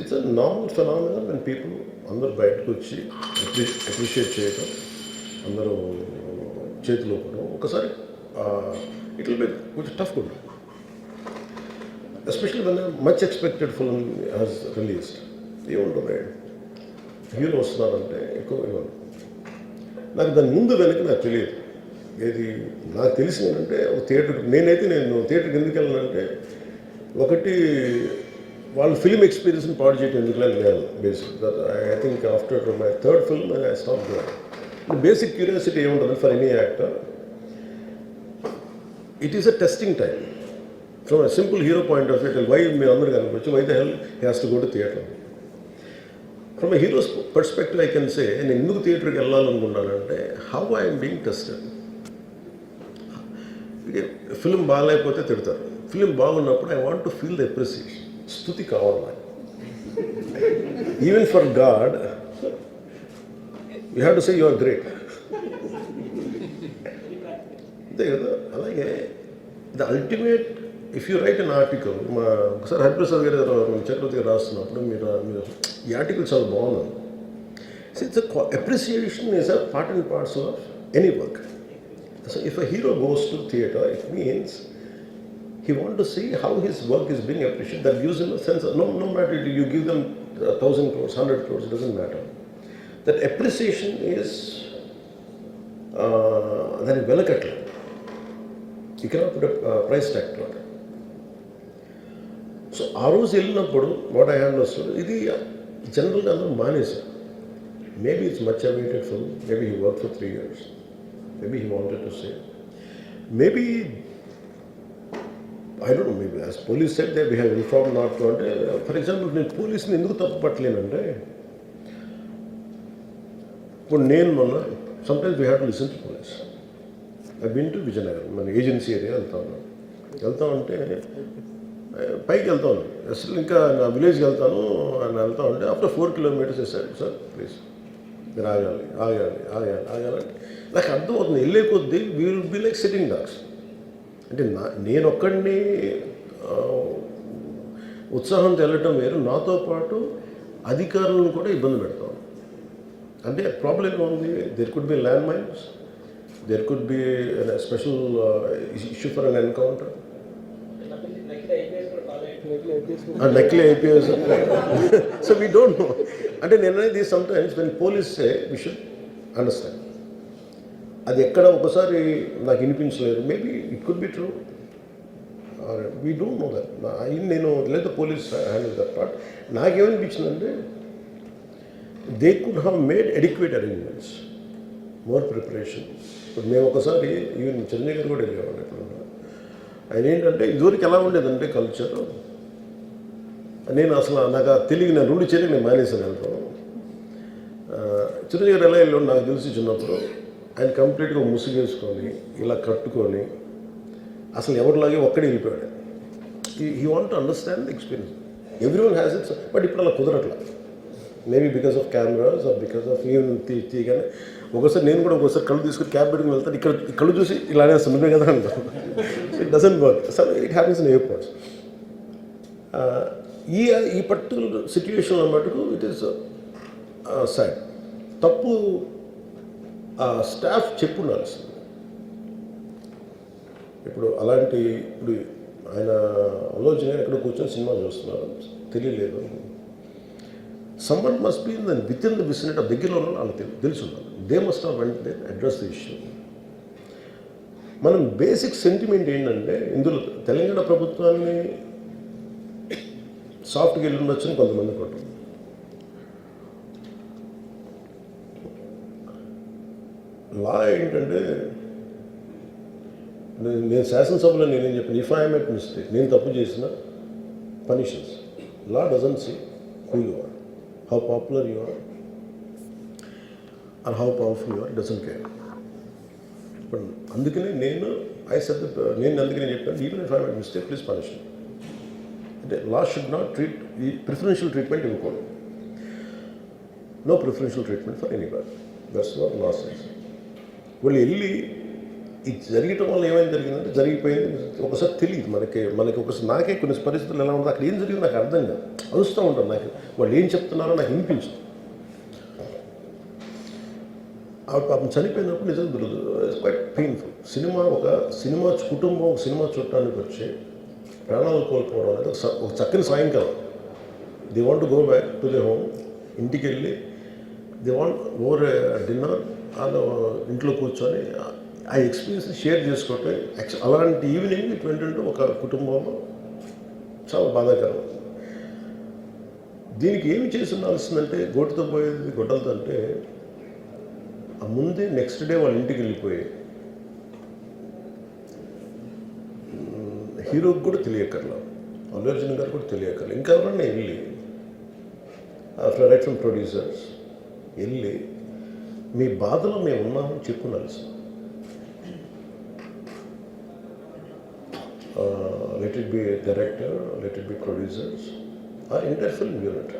It's a normal phenomena when people అందరూ బయటకు వచ్చి అప్రిషియేట్ చేయడం, అందరూ చేతులు ఊపడం. ఒకసారి ఇట్ విల్ బి కొంచెం టఫ్ కూడా, especially when much expected film has released. ఏముంటుంది, హీరో వస్తున్నారంటే ఎక్కువ ఇవ్వను. నాకు దాని ముందు వెనక నాకు తెలియదు. ఏది నాకు తెలిసింది ఏంటంటే, ఒక థియేటర్ నేను థియేటర్కి ఎందుకు వెళ్ళానంటే, ఒకటి వాళ్ళు ఫిల్మ్ ఎక్స్పీరియన్స్ని పాడు చేయడం ఎందుకు లేదు basic. That I think after my third film I stop doing. Basic curiosity ఏముంటుంది for any actor, it is a testing time. From a simple hero point of view, why మీరు అందరూ కనుకోవచ్చు, why the hell he has to go to theatre. From a hero's perspective, I can say, నేను ఎందుకు థియేటర్కి వెళ్ళాలనుకున్నానంటే, how I'm being tested. Film బాగాలేకపోతే తిడతారు, film బాగున్నప్పుడు I want to feel the appreciation. స్తుతి కావాలి నాకు. Even for God you have to say you are great. అంతే కదా. అలాగే the ultimate, if you write an article, ఒకసారి హరిప్రసాద్ గారు చక్రవర్తి గారు రాస్తున్నప్పుడు మీరు ఈ ఆర్టికల్ చాలా బాగున్నాను. It's appreciation is a part and parcel of any work. So if a hero goes to theatre, it means he want to see how his work is being appreciated. That gives him a sense of, no matter you give them 1,000 crores, 100 crores, it doesn't matter. That appreciation is that is velakatla. You cannot put a price tag to it. So ఆ రోజు వెళ్ళినప్పుడు what I understood, ఇది జనరల్గా అందరూ మానేశారు. Maybe it's much awaited film, maybe he work for 3 years, maybe he wanted to say, maybe I don't know, maybe as police said they we have inform not to. అంటే for example నేను పోలీస్ని ఎందుకు తప్పు పట్టలేనంటే, ఇప్పుడు నేను మొన్న sometimes we have to listen to police. I been to Vizianagaram, మన ఏజెన్సీ ఏరియా వెళ్తా ఉంటే పైకి వెళ్తా ఉన్నాను. అసలు ఇంకా నా విలేజ్కి వెళ్తాను అని వెళ్తా ఉంటే ఆఫ్టర్ 4 kilometers వేసాడు, సార్ ప్లీజ్ మీరు ఆగాలి. నాకు అర్థమవుతుంది, వెళ్ళే కొద్దీ we will be like sitting dogs. అంటే నేను ఒక్కడిని ఉత్సాహంతో వెళ్ళటం వేరు, నాతో పాటు అధికారులను కూడా ఇబ్బంది పెడతాను. అంటే ప్రాబ్లం ఏముంది, there could be land mines, there could be special issue for an encounter. నకిలీ IPS. So we don't know. అంటే నేను అనేది sometimes when police say we should understand. అది ఎక్కడ ఒకసారి నాకు వినిపించలేదు, maybe it could be true, we don't know that. నేను లేదా పోలీస్ హ్యాండిల్ దట్ పార్ట్. నాకేమనిపించిందంటే, they could have made adequate arrangements, more preparation. ఇప్పుడు మేము ఒకసారి ఈవెన్ చిరంజీవి గారు కూడా వెళ్ళేవాడు. ఎప్పుడు ఆయన ఏంటంటే, ఇదివరకు ఎలా ఉండేదంటే కల్చర్, నేను అసలు నాకు తెలియదు, నేను 2 చేరికి నేను మానేసాను వెళ్తాను. చిరంజీవి గారు ఎలా వెళ్ళాడు నాకు తెలిసి చిన్నప్పుడు, ఆయన కంప్లీట్గా ముసుగేసుకొని ఇలా కట్టుకొని అసలు ఎవరిలాగే ఒక్కడే వెళ్ళిపోయాడు. He want to understand the experience. Everyone has its, but ఇప్పుడు అలా కుదరట్లా. Maybe because of cameras or because of even తీయగానే ఒకసారి నేను కూడా ఒకసారి కళ్ళు తీసుకుని క్యాబ్ పెట్టుకుని వెళ్తాను, ఇక్కడ కళ్ళు చూసి ఇలానే వస్తుంది కదా అంటాను. It doesn't work. So it happens in airports. ఈ పర్టికులర్ సిచ్యువేషన్లో మటుకు ఇట్ ఈస్ సాడ్. తప్పు స్టాఫ్ చెప్పు ఉండాల్సింది. ఇప్పుడు అలాంటి, ఇప్పుడు ఆయన ఆలోచన ఎక్కడ కూర్చొని సినిమా చూస్తున్నారు, తెలియలేదు. Someone must be in with in the vicinity, దగ్గరలో ఉన్న వాళ్ళకి తెలిసి ఉండాలి. They must have went they address the issue. మనం బేసిక్ సెంటిమెంట్ ఏంటంటే, ఇందులో తెలంగాణ ప్రభుత్వాన్ని సాఫ్ట్గా వెళ్ళి ఉండొచ్చని కొంతమంది కొట్టం. లా ఏంటంటే, నేను శాసనసభలో నేనేం చెప్పాను, ఇఫ్ ఐ మేక్ మిస్టేక్, నేను తప్పు చేసిన punishments. Law doesn't see who you are, how popular you are or how powerful you are, doesn't care. ఇప్పుడు అందుకనే నేను అందుకనే చెప్పాను, even if I make mistake please punish me. అంటే లా షుడ్ నాట్ ట్రీట్, ఈ ప్రిఫరెన్షియల్ ట్రీట్మెంట్ ఇవ్వకూడదు. No preferential treatment for anybody. That's what law says. వాళ్ళు వెళ్ళి ఇది జరగటం వల్ల ఏమైంది జరిగిందంటే జరిగిపోయింది. ఒకసారి తెలియదు మనకి ఒకసారి నాకే కొన్ని పరిస్థితులు ఎలా ఉందో అక్కడ ఏం జరిగింది నాకు అర్థం కాదు. అరుస్తూ ఉంటాను, నాకు వాళ్ళు ఏం చెప్తున్నారో నాకు వినిపించదు. ఆవిడ పాపం చనిపోయినప్పుడు నిజంగా దొరకదు. It's quite painful. సినిమా కుటుంబం సినిమా చూడటానికి వచ్చి ప్రాణాలు కోల్పోవడం అనేది ఒక చక్కని సాయంకాలం. They want to go back to the home. ఇంటికి వెళ్ళి దే వాంట్ ఓవర్ డిన్నర్ వాళ్ళు ఇంట్లో కూర్చొని ఆ ఎక్స్పీరియన్స్ షేర్ చేసుకోవటం. అలాంటి ఈవినింగ్ ఏంటంటే ఒక కుటుంబంలో చాలా బాధాకరం. దీనికి ఏమి చేసి ఉండాల్సిందంటే గోటుతో పోయేది గొడ్డలతో అంటే ఆ ముందే నెక్స్ట్ డే వాళ్ళ ఇంటికి వెళ్ళిపోయి హీరోకి కూడా తెలియకర్లా, అల్లు అర్జున్ గారు కూడా తెలియకర్లా, ఇంకా ఎవరన్నా వెళ్ళి అట్లా రైట్ ఫ్రమ్ ప్రొడ్యూసర్స్ వెళ్ళి మీ బాధలో మేము ఉన్నామని చెప్పున్నారు sir. Let it be director, let it be producers or entire film unit.